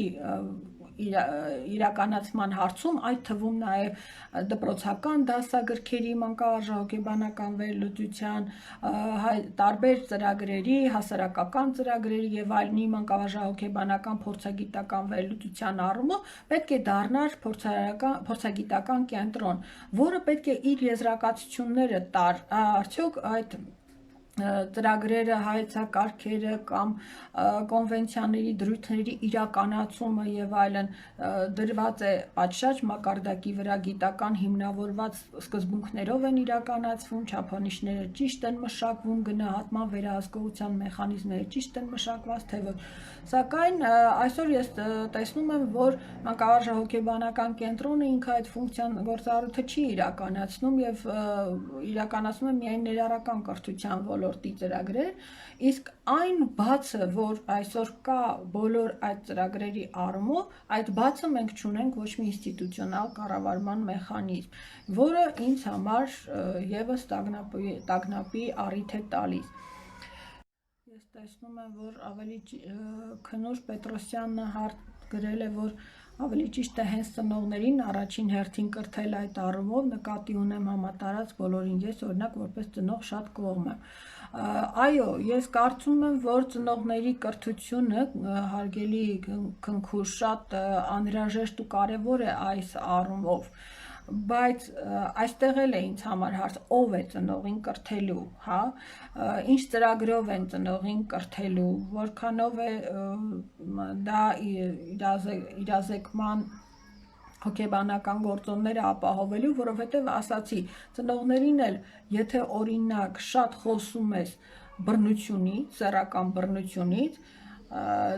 իրականացման հարցում, այդ թվում նաև դպրոցական դասագրքերի մանկավարժահոգեբանական վերլուծության, տարբեր ծրագրերի, հասարակական ծրագրերի եւ այլնի մանկավարժահոգեբանական փորձագիտական վերլուծության առումով պետք է դառնար փորձագիտական կենտրոն, որը պետք է իր եզրակացությունները տար, արդյոք այդ ծրագրերը, հայեցակարգերը կամ կոնվենցիաների դրույթների իրականացումը եւ այլն դրված է պատշաճ մակարդակի վրա, գիտական հիմնավորված սկզբունքներով են իրականացվում, չափանիշները ճիշտ են մշակվում, գնահատման վերահսկողության մեխանիզմները ճիշտ են մշակված, թե ոչ։ Սակայն այսօր ես տեսնում եմ, որ մանկավարժահոգեբանական կենտրոնը ինքը այդ ֆունկցիան գործառույթը չի իրականացնում եւ իրականացնում է միայն ներառական կրթության ոլորտի ծրագրեր, իսկ այն բացը, որ այսօր կա բոլոր այդ ծրագրերի առումով, այդ բացը մենք չունենք ոչ մի ինստիտուցիոնալ կառավարման մեխանիզմ, որը ինձ համար եւս տագնապի առիթ է տալիս։ Ես տեսնում եմ, որ ավելի Քնուր Պետրոսյանը գրել է, որ ավելի ճիշտ է հենց ծնողներին առաջին հերթին կրթել այդ առումով, նկատի ունեմ համատարած բոլորին, ես օրինակ որպես ծնող շատ կողմ եմ։ Այո, ես կարծում եմ, որ ծնողների կրթությունը, հարգելի Քնքուշ, շատ անհրաժեշտ ու կարևոր է այս առումով, բայց այստեղ էլ է ինձ համար հարց, ով է ծնողին կրթելու, հա, ինչ ծրագրով են ծնողին կրթելու, որքանով է դա իրազեկման հոգեբանական գործոնները ապահովելու, որովհետև ասացի, ծնողներին էլ, եթե օրինակ շատ խոսում ես բռնությունից, սեռական բռնությունից,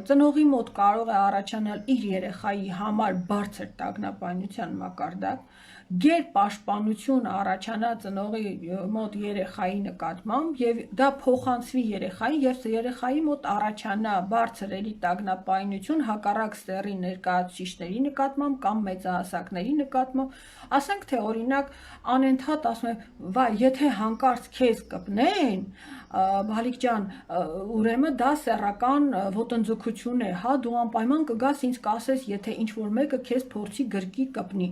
ծնողի մոտ կարող է առաջանալ իր երեխայի համար բարձր տագնապայնության մակարդակ, գերպաշտպանություն առաջանա ծնողի մոտ երեխայի նկատմամբ եւ դա փոխանցվի երեխային եւ երեխայի մոտ առաջանա բարձր էլի տագնապայնություն հակառակ սեռի ներկայացուցիչների նկատմամբ կամ մեծահասակների նկատմամբ, ասենք թե օրինակ անընդհատ ասում է, վայ, եթե հանկարծ քեզ կպնեն, Բալիկ ջան, ուրեմն դա սեռական ոտնձգություն է, հա, դու անպայման կգաս ինձ կասես, եթե ինչ-որ մեկը քեզ փորձի գրկի կպնի։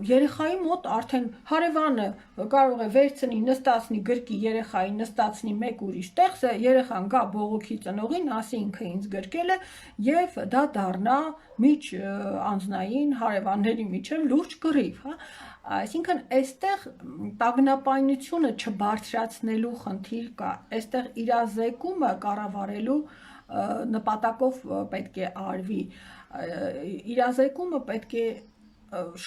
Երեխայի մոտ արդեն հարևանը կարող է վերցնի, նստացնի գրկի երեխայի, նստացնի մեկ ուրիշ տեղ, երեխան գա բողոքի ծնողին, ասի ինքը ինձ գրկել է եւ դա դառնա միջ անձնային հարևանների միջև լուրջ կռիվ, հա։ Այսինքն այստեղ տագնապայնությունը չբարձրացնելու խնդիր կա, այստեղ իրազեկումը կառավարելու նպատակով պետք է արվի, իրազեկումը պետք է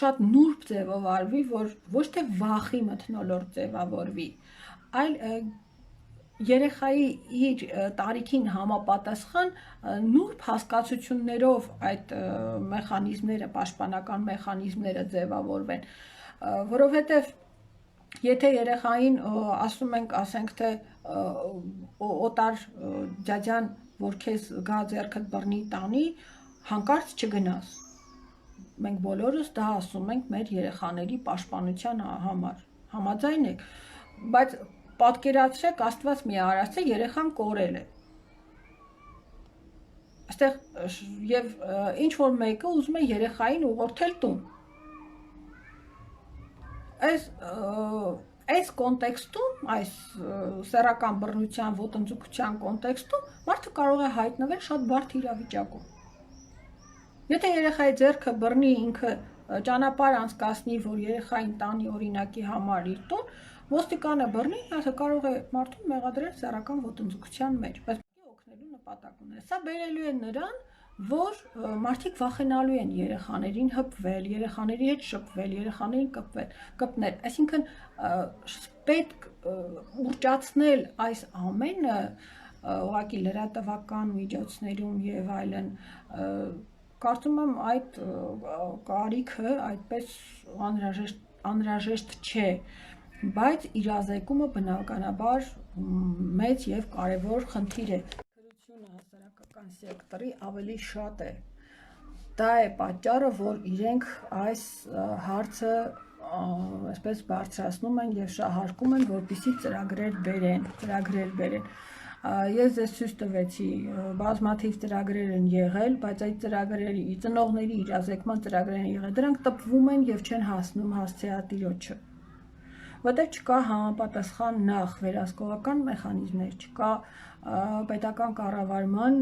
շատ նուրբ ձևով արվի, որ ոչ թե վախի մթնոլորտ ձևավորվի, այլ երեխայի իր տարիքին համապատասխան նուրբ հասկացություններով այդ մեխանիզմները, պաշտպանական մեխանիզմները ձևավորվեն, որովհետև եթե երեխային ասում ենք, ասենք թե օտար ջաջան, որ քեզ գա ձեռքդ բռնի տանի, հանկարծ չգնաս։ Մենք բոլորս դա ասում ենք մեր երեխաների պաշտպանության համար, համաձայն եք, բայց պատկերացրեք, Աստված մի արարած է, երեխան կորել է։ Այստեղ եւ ինչ որ մեկը ուզում է երեխային ուղղորդել տուն։ Այս կոնտեքստում, այս սեռական բռնության, ոտնձգության կոնտեքստում մարդը կարող է հայտնվել շատ բարդ իրավիճակում։ Եթե երեխայի ձեռքը բռնի, ինքը ճանապարհ անցկացնի, որ երեխային տանի օրինակի համար իր տուն, ոստիկանը բռնի, ասա կարող է մարդուն մեղադրել սեռական ոտնձգության մեջ, բայց օգնելու նպատակ ունի։ Սա բերելու է նրան, որ մարդիկ վախենալու են երեխաներին հպվել, երեխաների հետ շփվել, երեխաներին կպնել, այսինքն պետք ուռճացնել այս ամենը ուղղակի լրատվական միջոցներում եւ այլն, կարծում եմ այդ կարիքը այդպես անհրաժեշտ չէ, բայց իրազեկումը բնականաբար մեծ եւ կարեւոր խնդիր է։ Հասարակական սեկտորի ավելի շատ է, դա է պատճառը, որ իրենք այս հարցը այսպես բարձրացնում են եւ շահարկում են, որպեսզի ծրագրեր բերեն, Ես ձեզ ցույց տվեցի բազմաթիվ ծրագրեր են եղել, բայց այդ ծրագրերի ծնողների իրազեկման ծրագրեր են եղել, դրանք տպվում են եւ չեն հասնում հասցեատիրոջը։ Որտեղ չկա համապատասխան նախ վերահսկողական մեխանիզմներ, չկա պետական կառավարման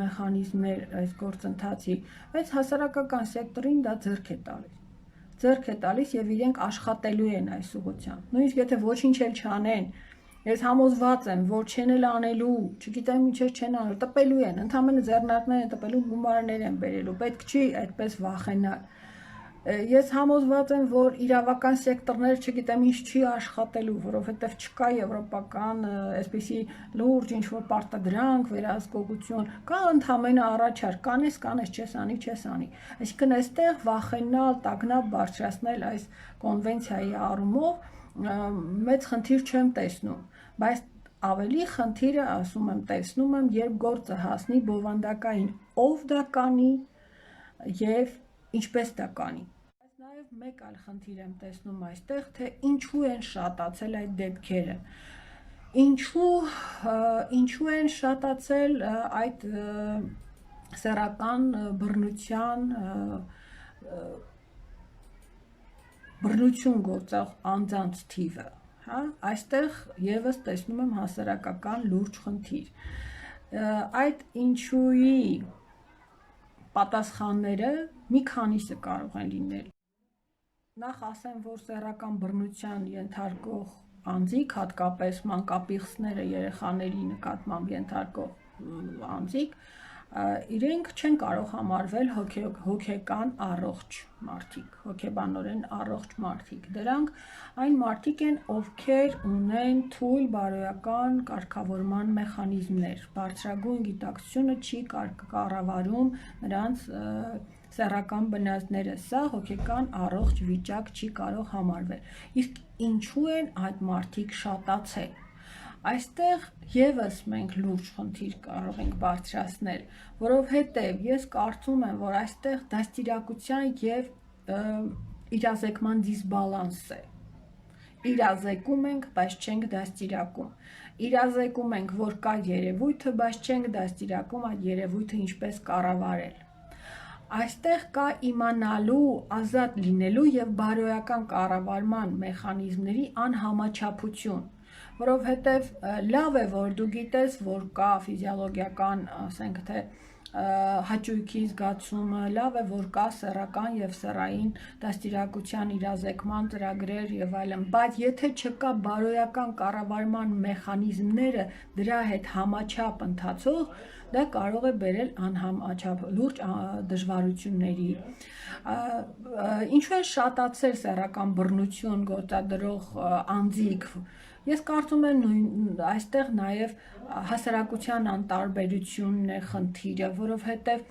մեխանիզմներ այս գործընթացի, բայց հասարակական սեկտորին դա ձեռք է տալիս եւ իրենք աշխատելու են այս ուղղությամբ։ Նույնիսկ եթե ոչինչ էլ չանեն, ես համոզված եմ, որ չեն էլ անելու, չգիտեմ ինչեր չեն անելու, տպելու են, ընդհանրապես ձեռնարկներ են տպելու, գումարներ են բերելու, պետք չի այդպես վախենալ։ Ես համոզված եմ, որ իրավական սեկտորները չգիտեմ ինչ չի աշխատելու, որովհետև չկա եվրոպական այսպիսի լուրջ ինչ-որ պարտադրանք, վերահսկողություն, կա ընդհանրապես առաջարկ, կանես, չես անի։ Այսինքն այստեղ վախենալ, տագնապ բարձրացնել այս կոնվենցիայի առումով մեծ խնդիր չեմ տեսնում, բայց ավելի խնդիրը, ասում եմ, տեսնում եմ, երբ գործը հասնի բովանդակային, ով դա կանի եւ ինչպես դա կանի։ Նաև մեկ այլ խնդիր եմ տեսնում այստեղ, թե ինչու են շատացել այդ դեպքերը, ինչու են շատացել այդ սեռական բռնություն գործող անձանց թիվը, այստեղ եւս տեսնում եմ հասարակական լուրջ խնդիր։ Այդ ինչուի պատասխանները մի քանիսը կարող են լինել։ Նախ ասեմ, որ սեռական բռնության ենթարկող անձիկ, հատկապես մանկապիղծները երեխաների նկատմամբ ենթարկող անձիկ, իրենք չեն կարող համարվել հոգեկան առողջ մարդիկ, հոգեբանորեն առողջ մարդիկ։ Դրանք այն մարդիկ են, ովքեր ունեն թույլ բարոյական կարգավորման մեխանիզմներ, բարձրագույն գիտակցությունը չի կառավարում նրանց սեռական բնազդները, սա հոգեկան առողջ վիճակ չի կարող համարվել։ Իսկ ինչու են այդ մարդիկ շատացել։ Այստեղ եւս մենք լուրջ խնդիր կարող ենք բարձրացնել, որովհետեւ ես կարծում եմ, որ այստեղ դաստիարակության եւ իրազեկման դիսբալանս է։ Իրազեկում ենք, բայց չենք դաստիարակում։ Իրազեկում ենք, որ կա երևույթը, բայց չենք դաստիարակում այդ երևույթը ինչպես կառավարել։ Այստեղ կա իմանալու, ազատ լինելու եւ բարոյական կառավարման մեխանիզմների անհամաչափություն, որովհետեւ լավ է, որ դու գիտես, որ կա ֆիզիոլոգիական, ասենք թե հաճույքի զգացումը, լավ է, որ կա սեռական եւ սեռային դաստիարակության իրազեկման ծրագրեր եւ այլն, բայց եթե չկա բարոյական կառավարման մեխանիզմները դրա հետ համաչափ ընթացող, դա կարող է բերել անհամաչափ լուրջ դժվարությունների։ Ինչու է շատացել սեռական բռնություն գործադրող անձիկ։ Ես կարծում եմ այստեղ նաև հասարակության անտարբերությունն է խնդիրը, որովհետև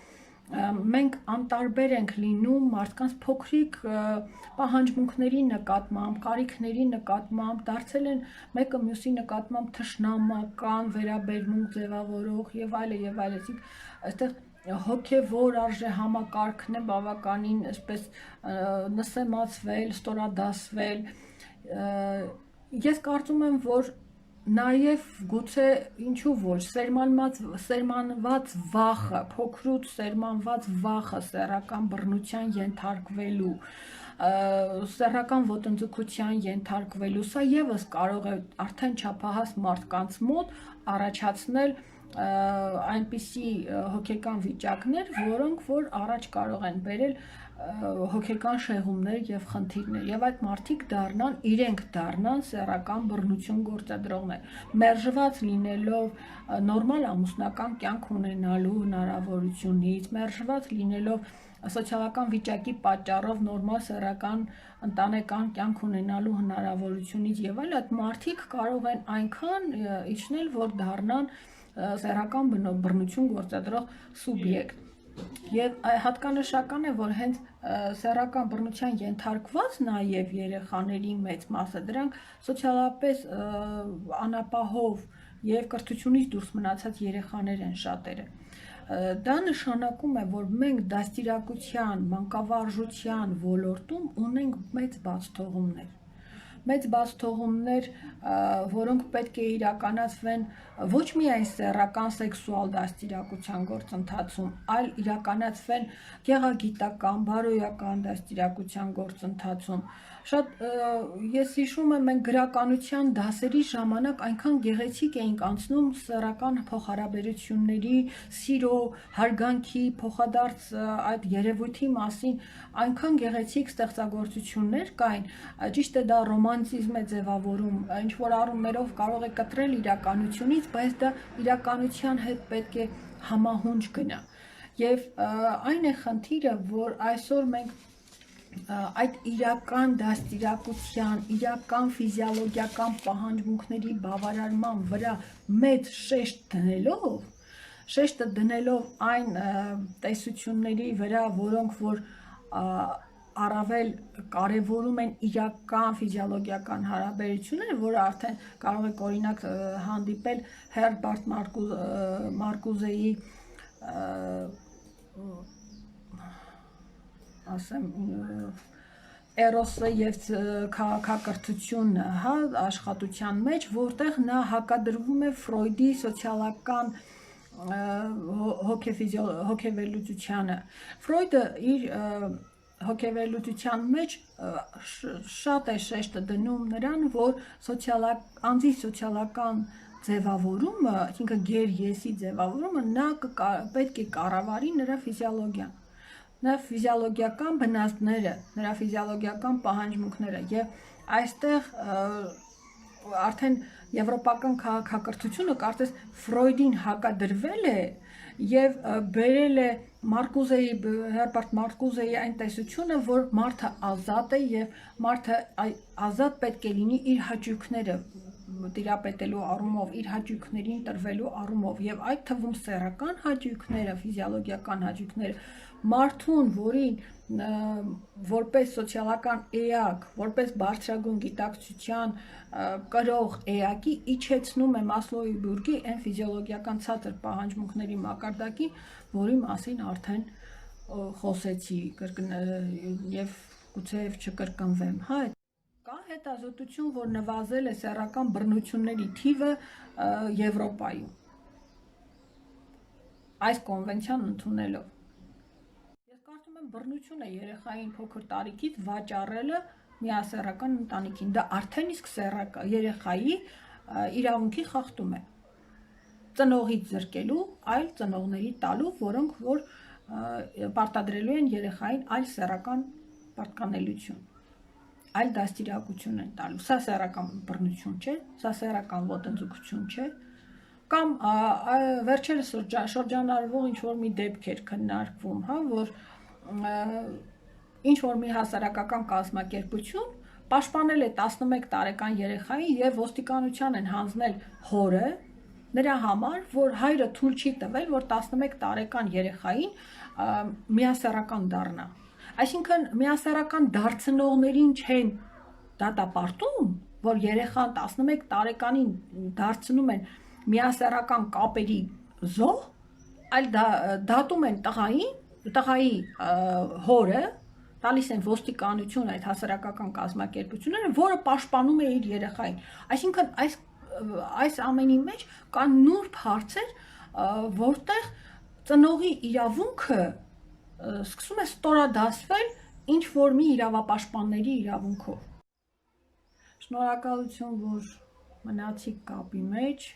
մենք անտարբեր ենք լինում մարդկանց փոքրիկ պահանջմունքների նկատմամբ, կարիքների նկատմամբ, դարձել են մեկը մյուսի նկատմամբ թշնամական վերաբերմունք ձևավորող եւ այլն, այստեղ հոգեվոր արժեհամակարգն է բավականին այսպես նսեմացվել, ստորադասվել։ Ես կարծում եմ, որ նաև գուցե ինչու ոչ սերմանված վախը, փոքրուց սերմանված վախը սեռական բռնության ենթարկվելու, սեռական ոտնձգության ենթարկվելու, սա եւս կարող է արդեն չափահաս մարդկանց մոտ առաջացնել այնպիսի հոգեկան վիճակներ, որոնք որ առաջ կարող են բերել հոգեկան շեղումներ եւ խնդիրներ, եւ այդ մարդիկ իրենք դառնան սեռական բռնություն գործադրողներ, մերժված լինելով նորմալ ամուսնական կյանք ունենալու հնարավորությունից, մերժված լինելով սոցիալական վիճակի պատճառով նորմալ սեռական ընտանեկան կյանք ունենալու հնարավորությունից եւ այլն, այդ մարդիկ կարող են այնքան իջնել, որ դառնան սեռական բռնություն գործադրող սուբյեկտ։ Եվ հատկանշական է, որ հենց սեռական բռնության ենթարկված նաև երեխաների մեծ մասը, դրանք սոցիալապես անապահով եւ կրթությունից դուրս մնացած երեխաներ են շատերը։ Դա նշանակում է, որ մենք դաստիարակության, մանկավարժության ոլորտում ունենք մեծ բացթողումներ։ մեծ բացթողումներ, որոնք պետք է իրականացվեն ոչ միայն սեռական սեքսուալ դաստիարակության գործընթացում, այլ իրականացվեն գեղագիտական, բարոյական դաստիարակության գործընթացում։ Շատ ես հիշում եմ, մենք գրականության դասերի ժամանակ այնքան գեղեցիկ էինք անցնում սեռական փոխհարաբերությունների, սիրո, հարգանքի, փոխադարձ այդ երևույթի մասին, այնքան գեղեցիկ ստեղծագործություններ կային, ճիշտ է դա ռոմանտիզմ է ձևավորում, ինչ որ առումներով կարող է կտրել իրականությունից, բայց դա իրականության հետ պետք է համահունչ գնա։ Եվ այն է խնդիրը, որ այսօր մենք այդ իրական դաստիարակության, իրական ֆիզիոլոգիական պահանջմունքների բավարարման վրա մեծ շեշտը դնելով այն տեսությունների վրա, որոնք որ առավել կարևորում են իրական ֆիզիոլոգիական հարաբերությունները, որը արդեն կարող եք օրինակ հանդիպել Հերբերտ Մարկուզեի ասեմ Էրոսը եւ քաղաքակրթությունը, հա, աշխատության մեջ, որտեղ նա հակադրվում է Ֆրոյդի սոցիալական հոգեվերլուծությանը։ Ֆրոյդը իր հոգեվերլուծության մեջ շատ է շեշտը դնում նրան, որ անձի սոցիալական ձևավորումը, այսինքն գեր-եսի ձևավորումը, նա պետք է կառավարի նրա ֆիզիոլոգիան, նրա ֆիզիոլոգիական բնազդները, նրա ֆիզիոլոգիական պահանջմունքները եւ այստեղ արդեն եվրոպական քաղաքակրթությունը կարծես Ֆրոյդին հակադրվել է եւ բերել է Հերբերտ Մարկուզեի այն տեսությունը, որ մարդը ազատ է եւ մարդը ազատ պետք է լինի իր հաճույքները տիրապետելու առումով, իր հաճույքներին տրվելու առումով եւ այդ թվում սեռական հաճույքները, ֆիզիոլոգիական հաճույքները մարդուն, որին որպես սոցիալական էակ, որպես բարձրագույն գիտակցության կրող էակի իջեցնում է Մասլոուի բուրգի այն ֆիզիոլոգիական ցածր պահանջմունքների մակարդակի, որի մասին արդեն խոսեցի եւ գուցեև չկրկնվեմ, հա։ Կա հետազոտություն, որ նվազել է սեռական բռնությունների թիվը Եվրոպայում այս կոնվենցիան ընդունելով։ Ես կարծում եմ բռնություն է երեխային փոքր տարիքից վաճառելը միասեռական ընտանիքին, դա արդեն իսկ երեխայի իրավունքի խախտում է, ծնողից զրկելու, այլ ծնողների տալու, որոնք որ պարտադրելու են երեխային այլ սեռական պատկանելություն, այլ դաստիարակություն են տալու, սա սեռական բռնություն չէ, սա սեռական ոտնձգություն չէ, կամ վերջերս շրջանառվող ինչ-որ մի դեպք էր քննարկվում, հա, որ ինչ-որ մի հասարակական կազմակերպություն պաշտպանել է 11 տարեկան երեխային եւ ոստիկանության են հանձնել հորը նրա համար, որ հայրը թույլ չի տվել, որ 11 տարեկան երեխային միասեռական դառնա։ Այսինքն միասեռական դարձնողներին չեն դատապարտում, որ երեխան 11 տարեկանին դարձնում են միասեռական կապերի զոհ, այլ դատում են տղայի հորը, տալիս են ոստիկանություն այդ հասարակական կազմակերպությունները, որը պաշտպանում է իր երեխային։ Այսինքն այս ամենի մեջ կան նուրբ հարցեր, որտեղ ծնողի իրավունքը սկսում է ստորադասվել ինչ որ մի իրավապաշտպանների իրավունքով։ Շնորհակալություն, որ մնացիք կապի մեջ։